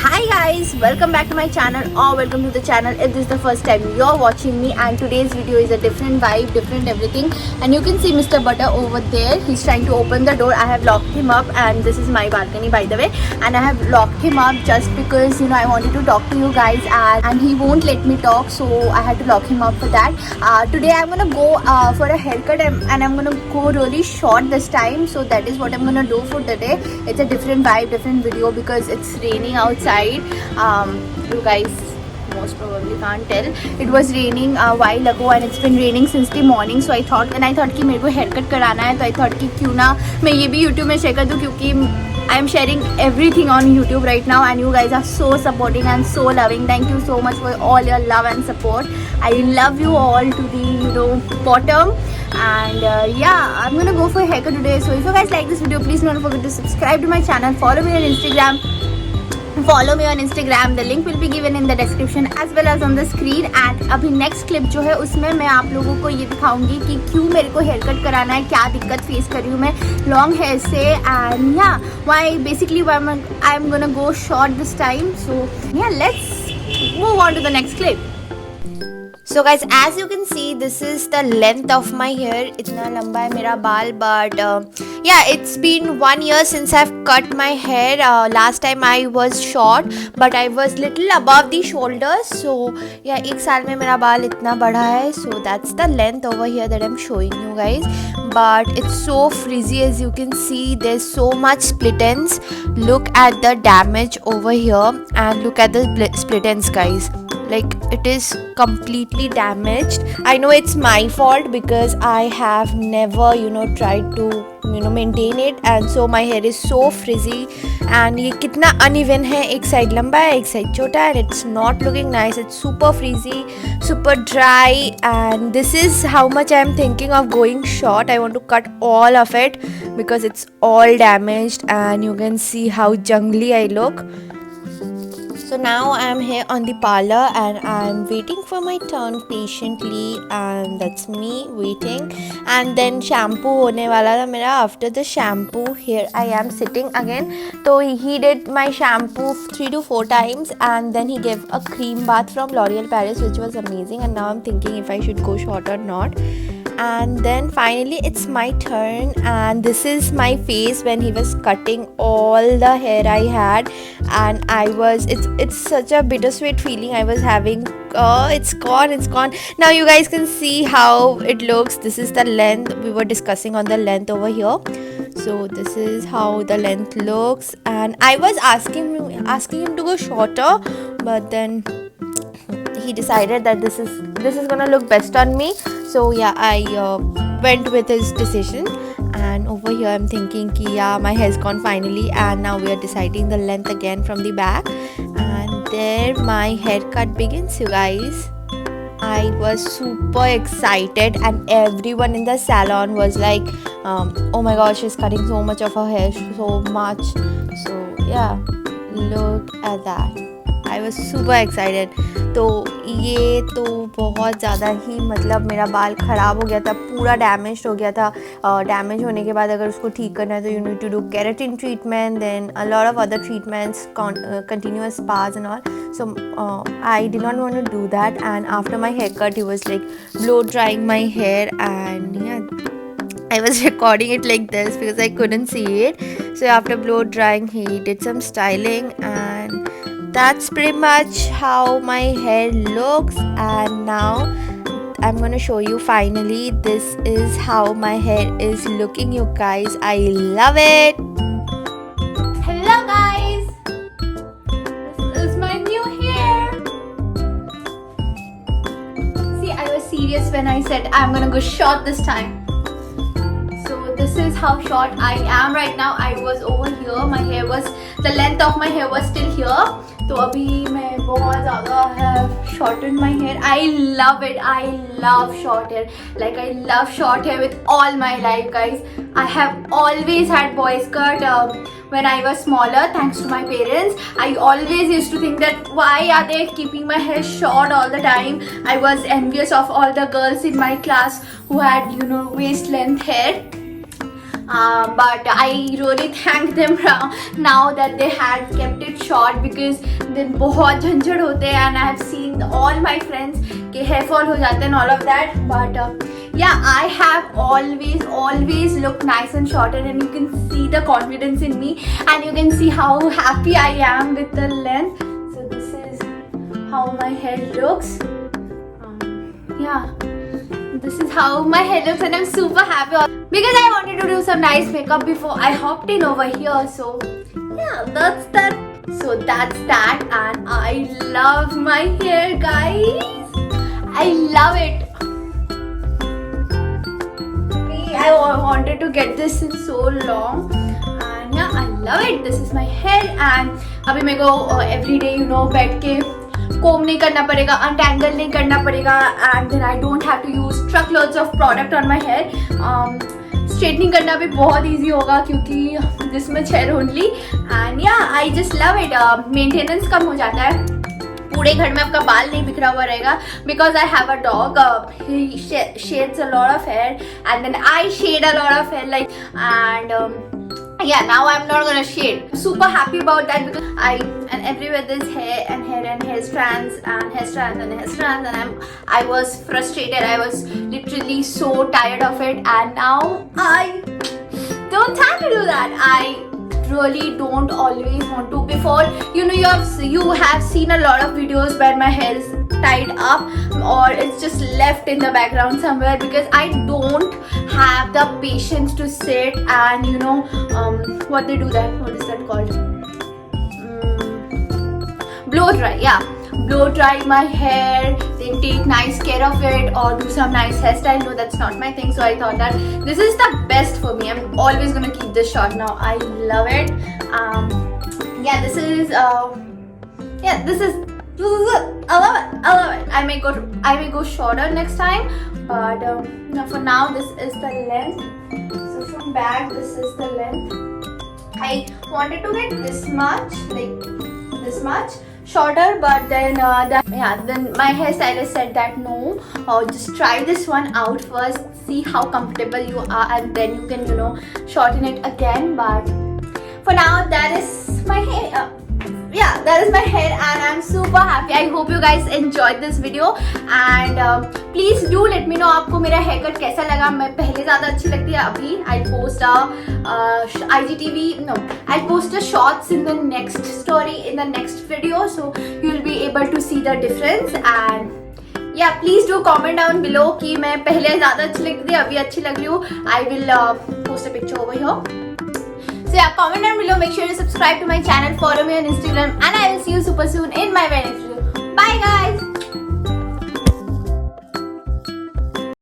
Hi guys, welcome back to my channel or welcome to the channel if this is the first time you're watching me. And today's video is a different vibe, different everything, and you can see Mr. Butter over there. He's trying to open the door. I have locked him up and this is my balcony by the way, and I have locked him up just because I wanted to talk to you guys, and he won't let me talk, so I had to lock him up for that. Today I'm gonna go for a haircut and I'm gonna go really short this time, so that is what I'm gonna do for today. It's a different vibe, different video because it's raining outside. You guys most probably can't tell, it was raining a while ago and it's been raining since the morning. So I thought कि मेरे को haircut कराना है, तो I thought कि क्यों ना मैं ये भी YouTube में share कर दूँ, क्योंकि I am sharing everything on YouTube right now and you guys are so supporting and so loving. Thank you so much for all your love and support. I love you all to the bottom. And yeah, I'm gonna go for a haircut today. So if you guys like this video, please don't forget to subscribe to my channel, follow me on Instagram. The link will be given in the description as well as on the screen. And अभी next clip जो है उसमें मैं आप लोगों को ये दिखाऊंगी कि क्यों मेरे को हेयर कट कराना है, क्या दिक्कत फेस कर रही हूँ मैं लॉन्ग हेयर से, and yeah, why basically I'm gonna go short this time. So yeah, let's move on to the next clip. So guys, as you can see, this is the length of my hair. इतना लंबा है मेरा बाल, but yeah, it's been 1 year since I've cut my hair. Last time I was short, but I was little above the shoulders. So yeah, 1 साल में मेरा बाल इतना बढ़ा है. So that's the length over here that I'm showing you guys. But it's so frizzy, as you can see. There's so much split ends. Look at the damage over here and look at the split ends, guys. Like, it is completely damaged. I know it's my fault because I have never tried to maintain it, and so my hair is so frizzy and ये कितना uneven है, एक side लंबा है एक side छोटा है, and it's not looking nice. It's super frizzy, super dry, and this is how much I'm thinking of going short. I want to cut all of it because it's all damaged and you can see how jungly I look. So now I'm here on the parlor and I'm waiting for my turn patiently, and that's me waiting. And then shampoo होने वाला था मेरा. After the shampoo, here I am sitting again. So he did my shampoo 3 to 4 times and then he gave a cream bath from L'Oreal Paris, which was amazing. And now I'm thinking if I should go short or not. And then finally it's my turn, and this is my face when he was cutting all the hair I had, and it's such a bittersweet feeling I was having. Oh, it's gone. Now you guys can see how it looks. This is the length. We were discussing on the length over here. So this is how the length looks, and I was asking him to go shorter, but then he decided that this is gonna look best on me. So yeah, I went with his decision, and over here I'm thinking ki yeah, my hair's gone finally, and now we are deciding the length again from the back. And there my haircut begins, you guys. I was super excited and everyone in the salon was like, oh my gosh, she's cutting so much of her hair, so much. So yeah, look at that. I was super excited. तो ये तो बहुत ज़्यादा ही मतलब मेरा बाल ख़राब हो गया था, पूरा डैमेज हो गया था. डैमेज होने के बाद अगर उसको ठीक करना है तो you need to do keratin treatment, then a lot of other treatments, continuous spas and all. So I did not want to do that, and after my haircut he was like blow drying my hair, and yeah, I was recording it like this because I couldn't see it. So after blow drying he did some styling, and that's pretty much how my hair looks. And now I'm gonna show you finally. This is how my hair is looking, you guys. I love it. Hello guys, this is my new hair. See, I was serious when I said I'm gonna go short this time. So this is how short I am right now. I was over here, the length of my hair was still here. तो अभी मैं बहुत ज़्यादा have shortened my hair. I love it. I love short hair. Like, I love short hair with all my life, guys. I have always had boys cut when I was smaller, thanks to my parents. I always used to think that why are they keeping my hair short all the time. I was envious of all the girls in my class who had waist length hair. but I really thank them now that they had kept it short, because then बहुत झंझट होते हैं and I have seen all my friends के hair fall हो जाते हैं and all of that. But yeah, I have always looked nice and shorter, and you can see the confidence in me, and you can see how happy I am with the length. So this is how my hair looks. Yeah, this is how my hair looks, and I'm super happy because I wanted to do some nice makeup before I hopped in over here. So yeah, that's that. So that's that, and I love my hair, guys. I love it. I wanted to get this in so long, and yeah, I love it. This is my hair, and अभी मेरे को every day, you know, बैठ के comb नहीं करना पड़ेगा, untangle नहीं करना पड़ेगा, and then I don't have to use truckloads of product on my hair. Straightening करना भी बहुत easy होगा क्योंकि this much hair only, and yeah, I just love it. Maintenance कम हो जाता है, पूरे घर में आपका बाल नहीं बिखरा हुआ रहेगा, because I have a dog. He shades a lot of hair, and then I shade a lot of hair, like, and yeah, now I'm not gonna shade. I'm super happy about that, because and everywhere there's hair and hair strands and hair strands and hair strands, and I was frustrated. I was literally so tired of it, and now I don't have to do that. I really don't always want to. Before, you know, you have seen a lot of videos where my hair is tied up or it's just left in the background somewhere, because I don't have the patience to sit and, you know, what they do that, what is that called, blow dry. Yeah, blow dry my hair, then take nice care of it, or do some nice hairstyle. No, that's not my thing. So I thought that this is the best for me. I'm always gonna keep this short now. I love it. Yeah, this is I love it. I may go shorter next time, but no, for now this is the length. So from back, this is the length. I wanted to get this much, like this much shorter, but then then my hairstylist said that no, just try this one out first, see how comfortable you are, and then you can, you know, shorten it again. But for now, that is my hair. Yeah, that is my hair, and I'm super happy. I hope you guys enjoyed this video, and please do let me know आपको मेरा haircut कैसा लगा. मैं पहले ज़्यादा अच्छी लगती है अभी. I'll post I'll post a shorts in the next story, in the next video, so you'll be able to see the difference. And yeah, please do comment down below कि मैं पहले ज़्यादा अच्छी लगती थी, अभी अच्छी लग रही हूँ. I will post a picture over here. So yeah, comment down below, make sure to subscribe to my channel, follow me on Instagram, and I will see you super soon in my very next video. Bye guys!